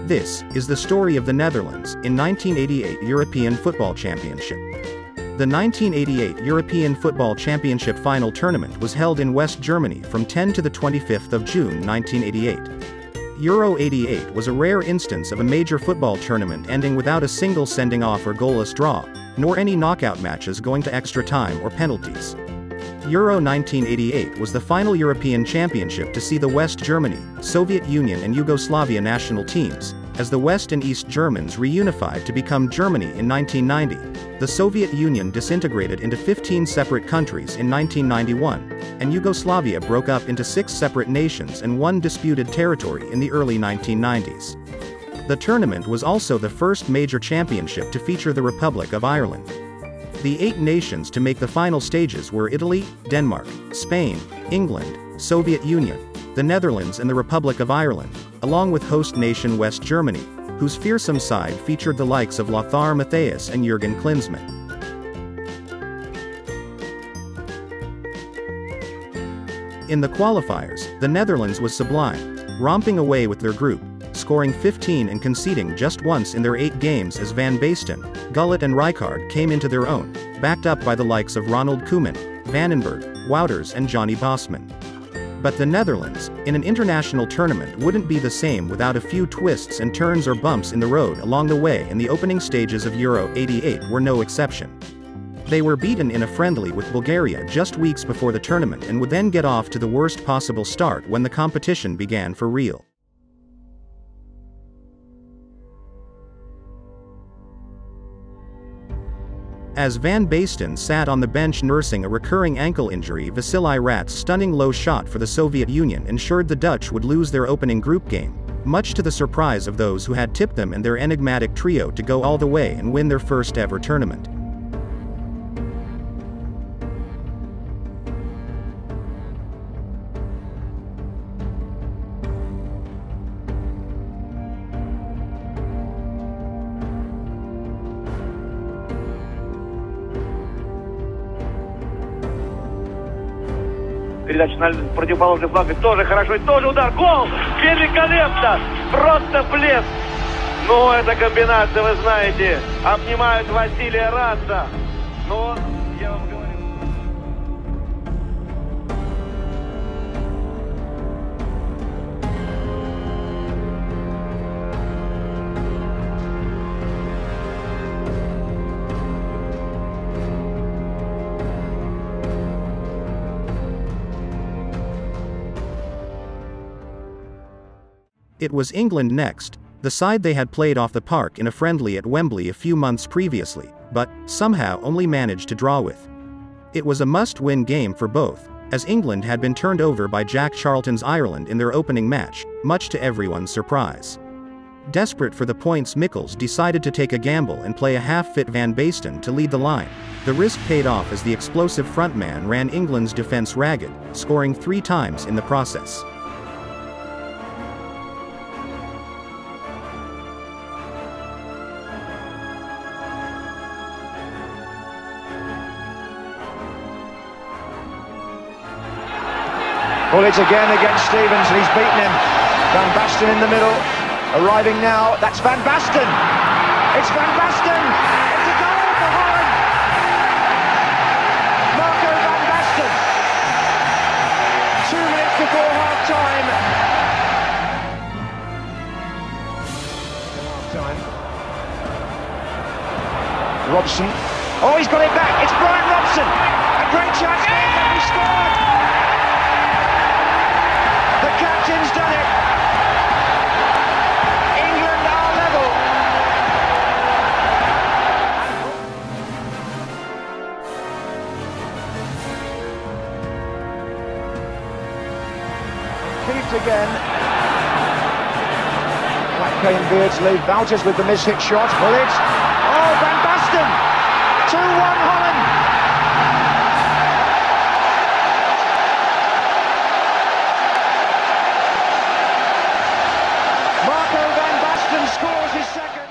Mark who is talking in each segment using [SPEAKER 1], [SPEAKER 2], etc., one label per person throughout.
[SPEAKER 1] This is the story of the Netherlands in 1988 European Football Championship. The 1988 European Football Championship final tournament was held in West Germany from 10 to the 25th of June 1988. Euro 88 was a rare instance of a major football tournament ending without a single sending off or goalless draw, nor any knockout matches going to extra time or penalties. Euro 1988 was the final European Championship to see the West Germany, Soviet Union and Yugoslavia national teams, as the West and East Germans reunified to become Germany in 1990. The Soviet Union disintegrated into 15 separate countries in 1991, and Yugoslavia broke up into 6 separate nations and 1 disputed territory in the early 1990s. The tournament was also the first major championship to feature the Republic of Ireland. The 8 nations to make the final stages were Italy, Denmark, Spain, England, Soviet Union, the Netherlands and the Republic of Ireland, along with host nation West Germany, whose fearsome side featured the likes of Lothar Matthäus and Jürgen Klinsmann. In the qualifiers, the Netherlands was sublime, romping away with their group, scoring 15 and conceding just once in their 8 games as Van Basten, Gullit and Rijkaard came into their own, backed up by the likes of Ronald Koeman, Vandenberg, Wouters and Johnny Bosman. But the Netherlands, in an international tournament, wouldn't be the same without a few twists and turns or bumps in the road along the way, and the opening stages of Euro 88 were no exception. They were beaten in a friendly with Bulgaria just weeks before the tournament and would then get off to the worst possible start when the competition began for real. As Van Basten sat on the bench nursing a recurring ankle injury, Vasily Rat's stunning low shot for the Soviet Union ensured the Dutch would lose their opening group game, much to the surprise of those who had tipped them and their enigmatic trio to go all the way and win their first ever tournament.
[SPEAKER 2] Передача на противоположный фланг, тоже хорошо, и тоже удар, гол! Великолепно! Просто блеск! Ну, эта комбинация, вы знаете, обнимают Василия Раца. Но, я вам говорю...
[SPEAKER 1] It was England next, the side they had played off the park in a friendly at Wembley a few months previously, but, somehow only managed to draw with. It was a must-win game for both, as England had been turned over by Jack Charlton's Ireland in their opening match, much to everyone's surprise. Desperate for the points, Michels decided to take a gamble and play a half-fit Van Basten to lead the line. The risk paid off as the explosive frontman ran England's defence ragged, scoring 3 times in the process.
[SPEAKER 3] Gullit again against Stevens, and he's beaten him. Van Basten in the middle, arriving now. That's Van Basten. It's Van Basten. It's a goal for Holland. Marco Van Basten. 2 minutes before half-time. Robson. Oh, he's got it back. It's Brian Robson. A great chance. He scored. The captain's done it. England are level. Keith again. Kane Beardsley. Wouters with the miss-hit shot. Gullit. Oh, Van Basten. 2-1 Holland. Scores his second.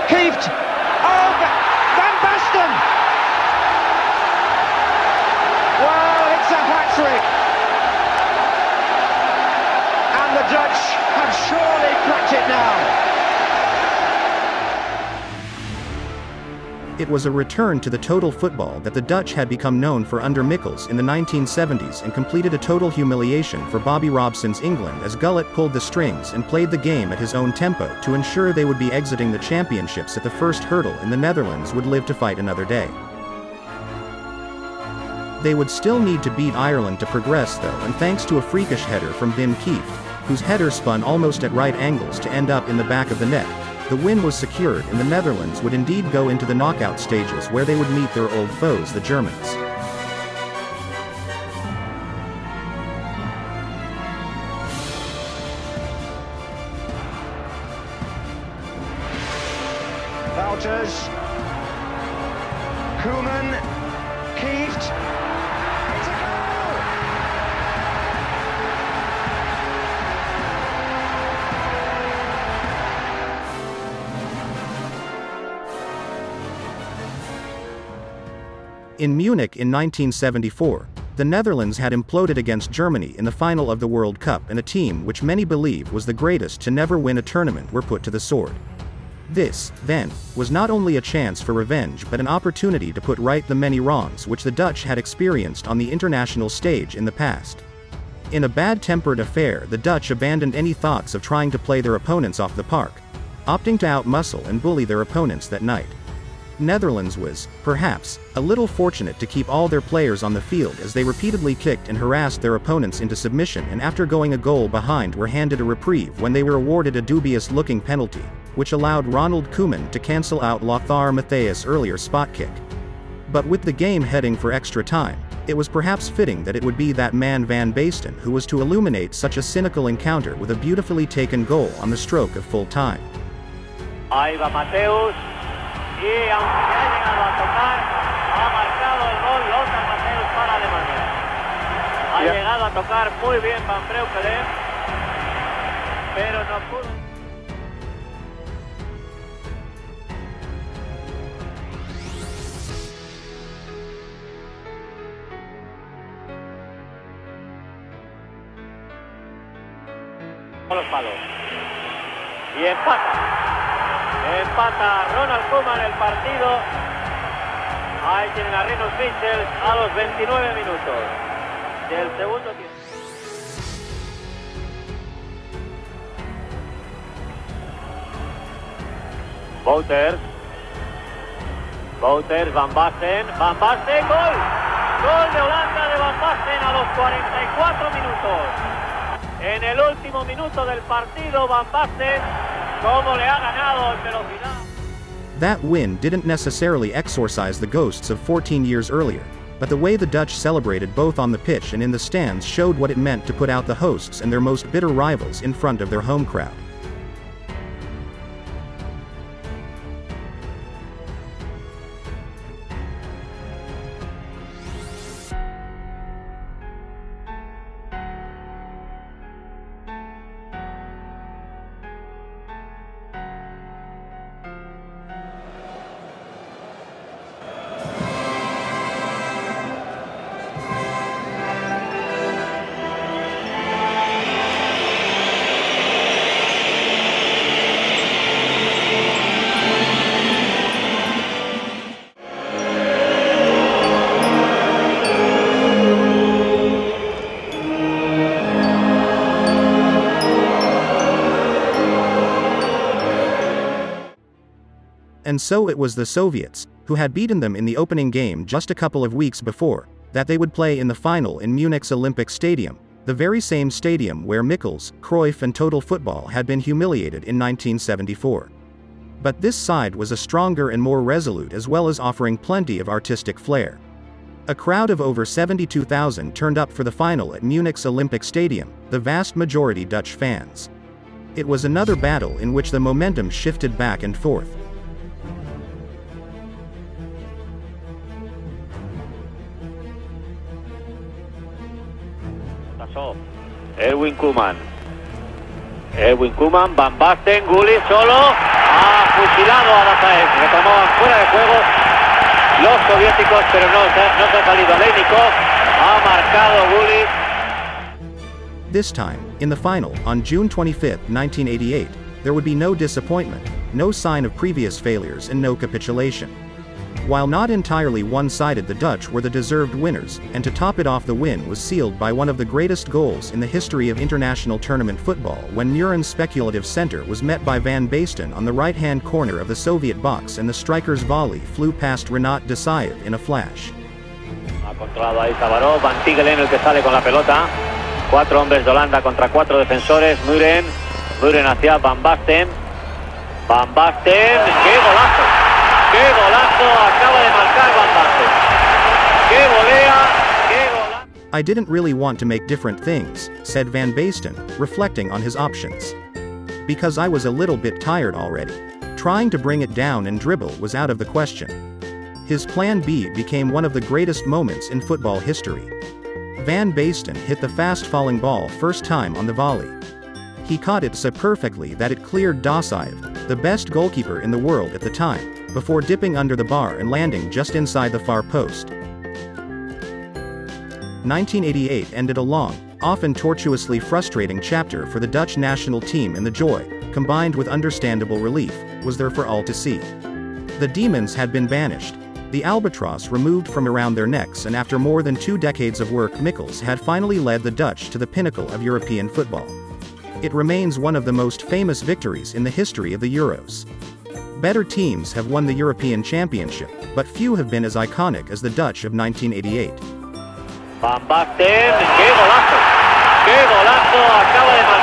[SPEAKER 3] Kieft. Oh, Van Basten. Well, it's a hat-trick. And the
[SPEAKER 1] It was a return to the total football that the Dutch had become known for under Michels in the 1970s and completed a total humiliation for Bobby Robson's England as Gullit pulled the strings and played the game at his own tempo to ensure they would be exiting the championships at the first hurdle and the Netherlands would live to fight another day. They would still need to beat Ireland to progress though, and thanks to a freakish header from Wim Kieft, whose header spun almost at right angles to end up in the back of the net, the win was secured and the Netherlands would indeed go into the knockout stages where they would meet their old foes, the Germans.
[SPEAKER 3] Wouters, Koeman, Kieft. It's a goal!
[SPEAKER 1] In Munich in 1974, the Netherlands had imploded against Germany in the final of the World Cup, and a team which many believe was the greatest to never win a tournament were put to the sword. This, then, was not only a chance for revenge but an opportunity to put right the many wrongs which the Dutch had experienced on the international stage in the past. In a bad-tempered affair, the Dutch abandoned any thoughts of trying to play their opponents off the park, opting to outmuscle and bully their opponents that night. Netherlands was, perhaps, a little fortunate to keep all their players on the field as they repeatedly kicked and harassed their opponents into submission, and after going a goal behind were handed a reprieve when they were awarded a dubious-looking penalty, which allowed Ronald Koeman to cancel out Lothar Matthäus' earlier spot kick. But with the game heading for extra time, it was perhaps fitting that it would be that man Van Basten who was to illuminate such a cynical encounter with a beautifully taken goal on the stroke of full time.
[SPEAKER 2] Ahí va Matthäus. Y aunque ha llegado a tocar, ha marcado el gol Lothar Matthäus para Alemania. Ha llegado a tocar muy bien Van Breukelen, pero no pudo. Los palos. Y empata. Empata Ronald Koeman el partido. Ahí tienen a Rinus Michels a los 29 minutos del segundo tiempo. Wouters, Van Basten, gol. Gol de Holanda de Van Basten a los 44 minutos. En el último minuto del partido, Van Basten, cómo le ha ganado en velocidad.
[SPEAKER 1] That win didn't necessarily exorcise the ghosts of 14 years earlier, but the way the Dutch celebrated both on the pitch and in the stands showed what it meant to put out the hosts and their most bitter rivals in front of their home crowd. And so it was the Soviets, who had beaten them in the opening game just a couple of weeks before, that they would play in the final in Munich's Olympic Stadium, the very same stadium where Michels, Cruyff and Total Football had been humiliated in 1974. But this side was a stronger and more resolute, as well as offering plenty of artistic flair. A crowd of over 72,000 turned up for the final at Munich's Olympic Stadium, the vast majority Dutch fans. It was another battle in which the momentum shifted back and forth.
[SPEAKER 2] Erwin Koeman, Van Basten, Gullit solo, ha fusilado a Matthäus, que tomaban fuera de juego los soviéticos, pero no se ha salido Aleinikov, ha marcado Gullit.
[SPEAKER 1] This time, in the final, on June 25, 1988, there would be no disappointment, no sign of previous failures and no capitulation. While not entirely one-sided, the Dutch were the deserved winners, and to top it off, the win was sealed by one of the greatest goals in the history of international tournament football when Muren's speculative center was met by Van Basten on the right-hand corner of the Soviet box and the striker's volley flew past Rinat Dzayev in a flash.
[SPEAKER 4] Ha controlado ahí Sabarov, Van Tiegelen el que sale con la pelota. 4 hombres de Holanda contra 4 defensores. Muren hacia Van Basten. Van Basten, ¡qué golazo! ¡Qué golazo! Acaba de marcar Van Basten. ¡Qué volea! ¡Qué golazo!
[SPEAKER 1] I didn't really want to make different things, said Van Basten, reflecting on his options. Because I was a little bit tired already. Trying to bring it down and dribble was out of the question. His plan B became one of the greatest moments in football history. Van Basten hit the fast-falling ball first time on the volley. He caught it so perfectly that it cleared Dzayev, the best goalkeeper in the world at the time, before dipping under the bar and landing just inside the far post. 1988 ended a long, often tortuously frustrating chapter for the Dutch national team, and the joy, combined with understandable relief, was there for all to see. The demons had been banished, the albatross removed from around their necks, and after more than 2 decades of work, Michels had finally led the Dutch to the pinnacle of European football. It remains one of the most famous victories in the history of the Euros. Better teams have won the European Championship, but few have been as iconic as the Dutch of 1988.
[SPEAKER 4] Van Basten, ¡qué golazo! ¡Qué golazo! Acaba de marcar.